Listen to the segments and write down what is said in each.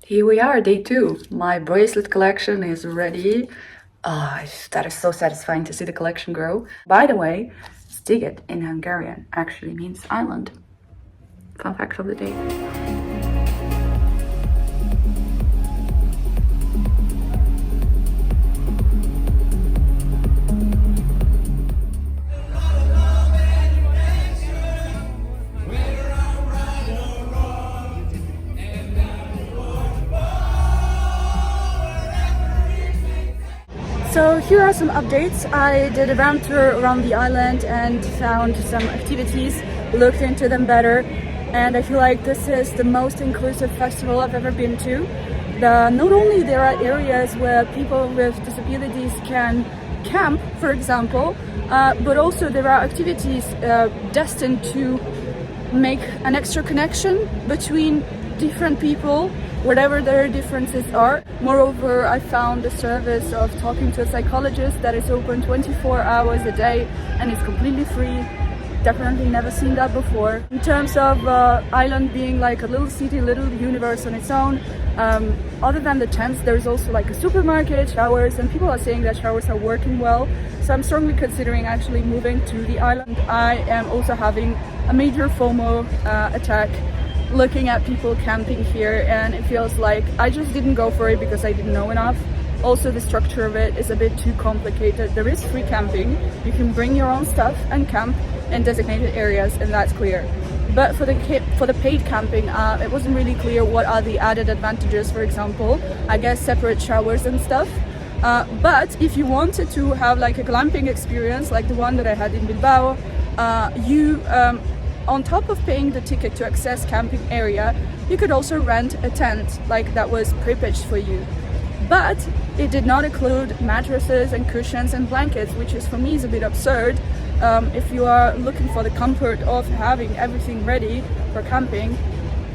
Here we are, day 2. My bracelet collection is ready. That is so satisfying to see the collection grow. By the way, Sziget in Hungarian actually means island. Fun fact of the day. So here are some updates. I did a round tour around the island and found some activities, looked into them better, and I feel like this is the most inclusive festival I've ever been to. Not only there are areas where people with disabilities can camp, for example, but also there are activities destined to make an extra connection between different people, whatever their differences are. Moreover, I found a service of talking to a psychologist that is open 24 hours a day and is completely free. Definitely never seen that before. In terms of island being like a little city, little universe on its own, other than the tents, there's also like a supermarket, showers, and people are saying that showers are working well. So I'm strongly considering actually moving to the island. I am also having a major FOMO attack looking at people camping here, and it feels like I just didn't go for it because I didn't know enough. Also, the structure of it is a bit too complicated. There is free camping. You can bring your own stuff and camp in designated areas, and that's clear. But for the paid camping, it wasn't really clear what are the added advantages. For example, I guess separate showers and stuff. But if you wanted to have like a glamping experience, like the one that I had in Bilbao, on top of paying the ticket to access camping area, you could also rent a tent like that was pre-pitched for you. But it did not include mattresses and cushions and blankets, which is for me is a bit absurd. If you are looking for the comfort of having everything ready for camping,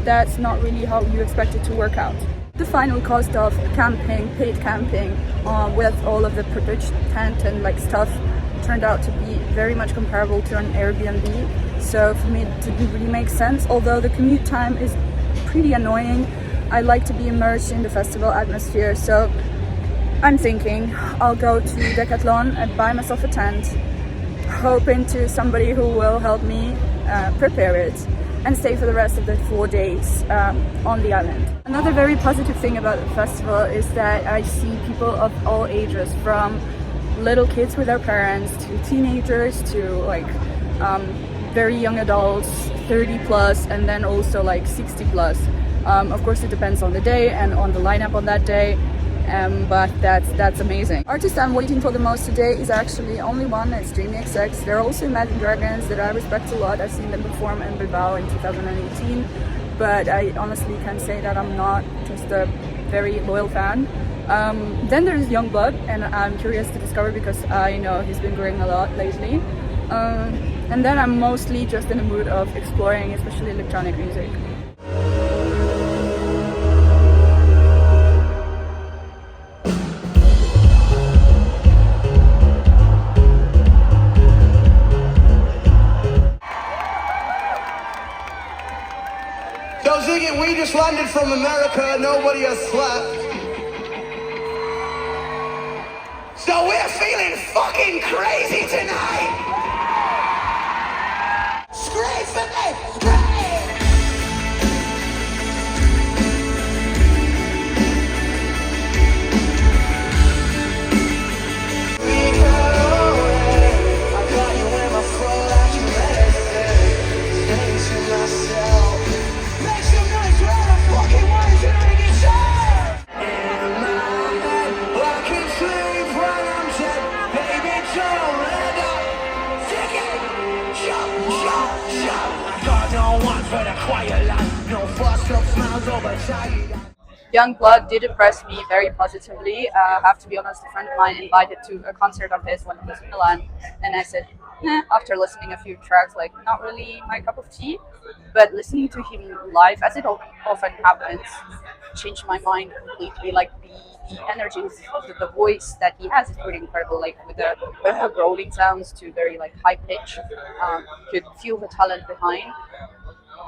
that's not really how you expect it to work out. The final cost of camping, paid camping, with all of the pre-pitched tent and like stuff turned out to be very much comparable to an Airbnb. So for me it didn't really make sense, although the commute time is pretty annoying. I like to be immersed in the festival atmosphere, so I'm thinking I'll go to Decathlon and buy myself a tent, hoping to somebody who will help me prepare it and stay for the rest of the 4 days on the island. Another very positive thing about the festival is that I see people of all ages, from little kids with their parents to teenagers to like very young adults, 30 plus, and then also like 60 plus. Of course it depends on the day and on the lineup on that day, but that's amazing. Artist I'm waiting for the most today is actually only one. It's Jamie XX. They're also Imagine Dragons that I respect a lot. I've seen them perform in Bilbao in 2018, but I honestly can say that I'm not just a very loyal fan. Then there's Yungblud, and I'm curious to discover because I know he's been growing a lot lately. And then I'm mostly just in the mood of exploring, especially electronic music. Yo, Sziget, we just landed from America, nobody has slept. So we're feeling fucking crazy tonight! Scream for me! Scream! I got you in my flow like you medicine. Saying to myself, make some noise for all the fucking ones who make it sound. In my head, I can sleep when I'm dead. Baby, don't let up. Take it, jump, jump, jump. I got no one for the quiet life. No fussed up smiles over tired. Yungblud did impress me very positively. I have to be honest, a friend of mine invited to a concert of his when he was in Milan, and I said, after listening a few tracks, like not really my cup of tea, but listening to him live, as it often happens, changed my mind completely. Like the energy, the voice that he has is pretty incredible, like with the growling sounds to very like high pitch. You could feel the talent behind.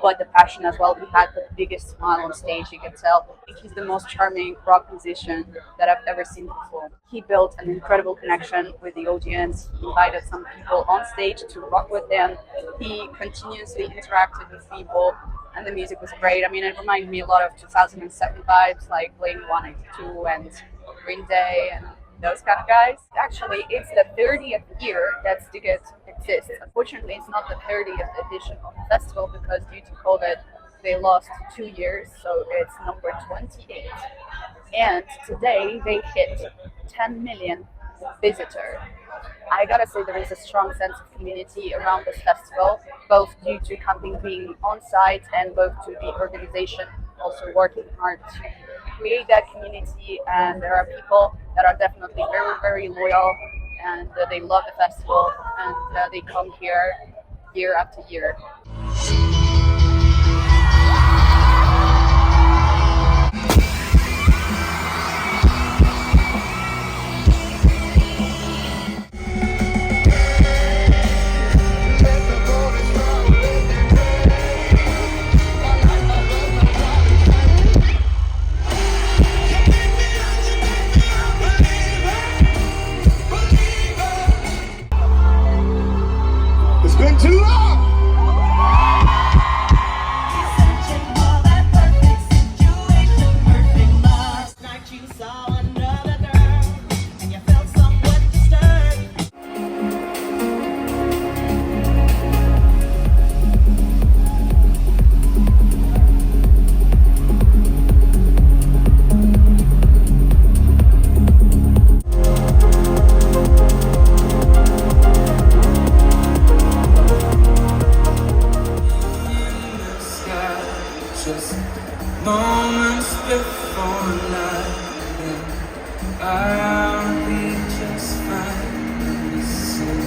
but the passion as well. He had the biggest smile on stage, you can tell. I think he's the most charming rock musician that I've ever seen perform. He built an incredible connection with the audience. He invited some people on stage to rock with them. He continuously interacted with people, and the music was great. I mean, it reminded me a lot of 2007 vibes, like Blink-182 and Green Day and those kind of guys. Actually, it's the 30th year that Sziget exists. Unfortunately, it's not the 30th edition of the festival because due to COVID, they lost 2 years, so it's number 28. And today they hit 10 million visitors. I gotta say there is a strong sense of community around this festival, both due to camping being on site and both to the organization also working hard to create that community. And there are people that are definitely very, very loyal, and they love the festival, and they come here year after year. It's been too long. Just moments before lightning, I'll be just fine. Listen.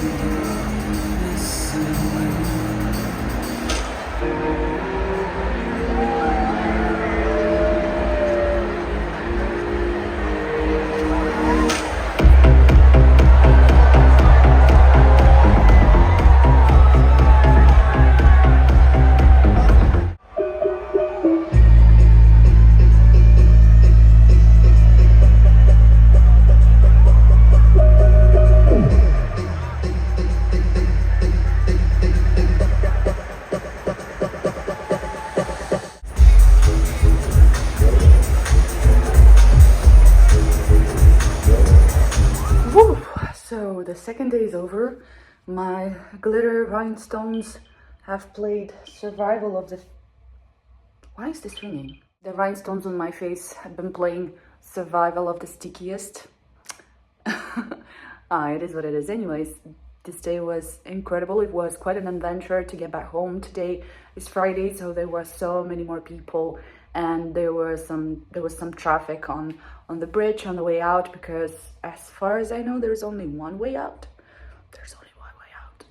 So the second day is over. My glitter rhinestones have played survival of the... Why is this ringing? The rhinestones on my face have been playing survival of the stickiest. It is what it is. Anyways, this day was incredible. It was quite an adventure to get back home. Today is Friday, so there were so many more people, and there was some traffic on the bridge on the way out, because as far as I know there's only one way out. There's only one way out.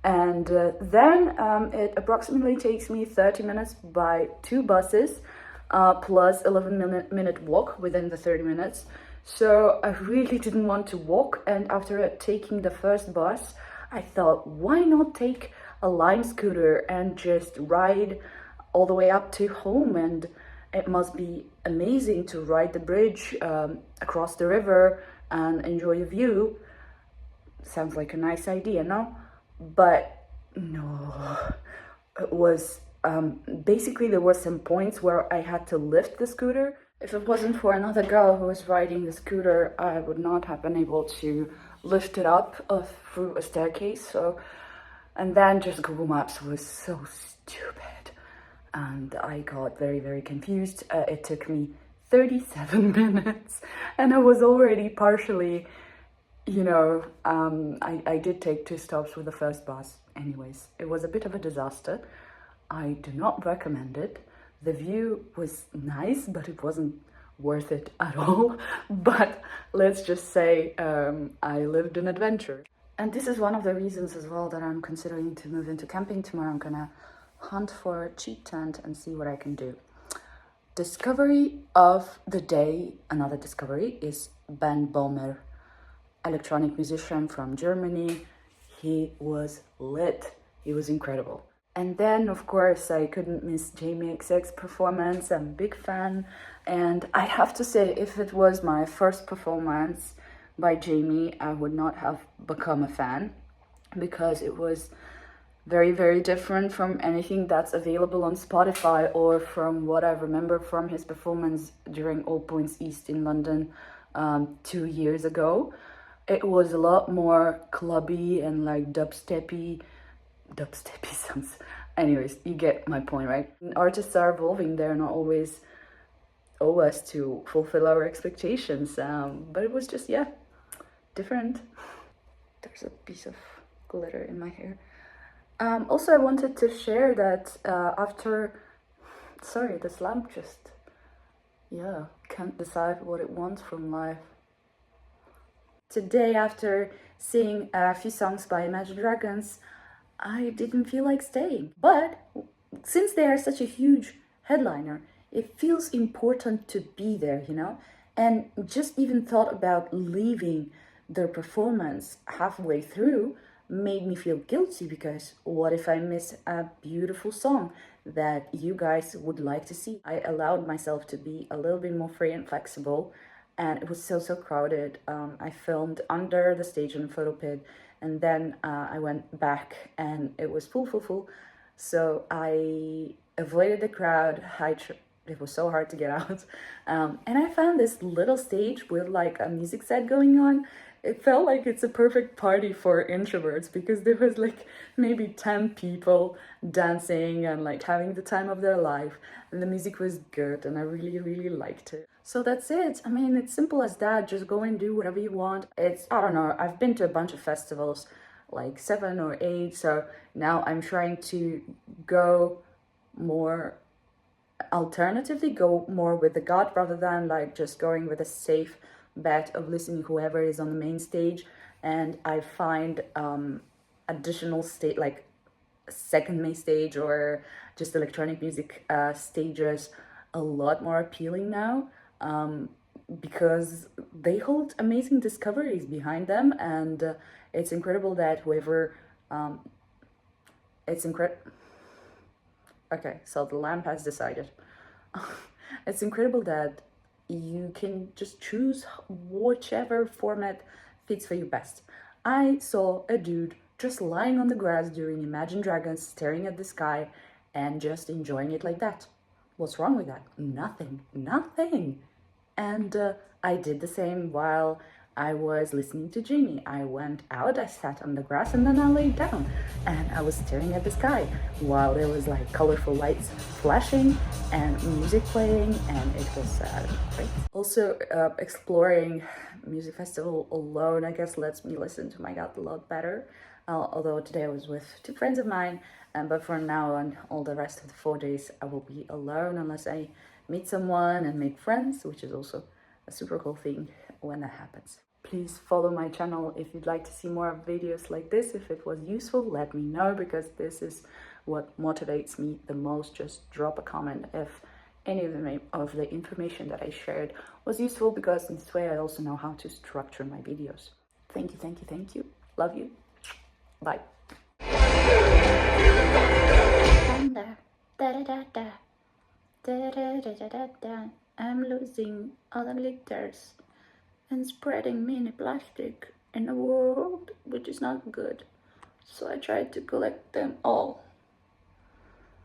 And then it approximately takes me 30 minutes by 2 buses, plus 11-minute walk within the 30 minutes. So I really didn't want to walk, and after taking the first bus I thought, why not take a Lime scooter and just ride all the way up to home? And it must be amazing to ride the bridge across the river and enjoy a view. Sounds like a nice idea, no? But no, it was basically there were some points where I had to lift the scooter. If it wasn't for another girl who was riding the scooter, I would not have been able to lift it up through a staircase. So, and then just Google Maps was so stupid, and I got very, very confused. It took me 37 minutes, and I was already partially, you know, I did take 2 stops with the first bus. Anyways, it was a bit of a disaster. I do not recommend it. The view was nice, but it wasn't worth it at all. But let's just say I lived an adventure. And this is one of the reasons as well that I'm considering to move into camping tomorrow. I'm gonna hunt for a cheap tent and see what I can do. Discovery of the day, another discovery, is Böhmer, electronic musician from Germany. He was lit. He was incredible. And then, of course, I couldn't miss Jamie XX's performance. I'm a big fan. And I have to say, if it was my first performance by Jamie, I would not have become a fan, because it was very, very different from anything that's available on Spotify or from what I remember from his performance during All Points East in London 2 years ago. It was a lot more clubby and like dubsteppy sounds. Anyways, you get my point, right? Artists are evolving, they're not always owe us to fulfill our expectations, but it was just, yeah, different. There's a piece of glitter in my hair. Also, I wanted to share that sorry, this lamp just, yeah, can't decide what it wants from life. Today, after seeing a few songs by Imagine Dragons, I didn't feel like staying. But since they are such a huge headliner, it feels important to be there, you know? And just even thought about leaving their performance halfway through made me feel guilty, because what if I miss a beautiful song that you guys would like to see? I allowed myself to be a little bit more free and flexible, and it was so crowded. I filmed under the stage in the photo pit, and then I went back and it was full. So I avoided the crowd. It was so hard to get out. And I found this little stage with like a music set going on. It felt like it's a perfect party for introverts, because there was like maybe 10 people dancing and like having the time of their life. And the music was good and I really liked it. So that's it. I mean, it's simple as that. Just go and do whatever you want. I don't know, I've been to a bunch of festivals, like 7 or 8. So now I'm trying to go more alternatively, go more with the gut rather than like just going with a safe bet of listening to whoever is on the main stage. And I find additional state, like second main stage or just electronic music stages, a lot more appealing now, because they hold amazing discoveries behind them. And it's incredible that whoever okay, so the lamp has decided. It's incredible that you can just choose whichever format fits for you best. I saw a dude just lying on the grass during Imagine Dragons, staring at the sky and just enjoying it like that. What's wrong with that? Nothing. And I did the same while I was listening to Jamie. I went out, I sat on the grass, and then I laid down and I was staring at the sky while there was like colorful lights flashing and music playing, and it was great. Also, exploring music festival alone, I guess, lets me listen to my gut a lot better. Although today I was with 2 friends of mine, but from now on, all the rest of the 4 days, I will be alone unless I meet someone and make friends, which is also a super cool thing when that happens. Please follow my channel if you'd like to see more videos like this. If it was useful, let me know, because this is what motivates me the most. Just drop a comment if any of the information that I shared was useful, because in this way I also know how to structure my videos. Thank you. Love you. Bye. I'm losing all the glitters and spreading mini plastic in a world which is not good. So I tried to collect them all.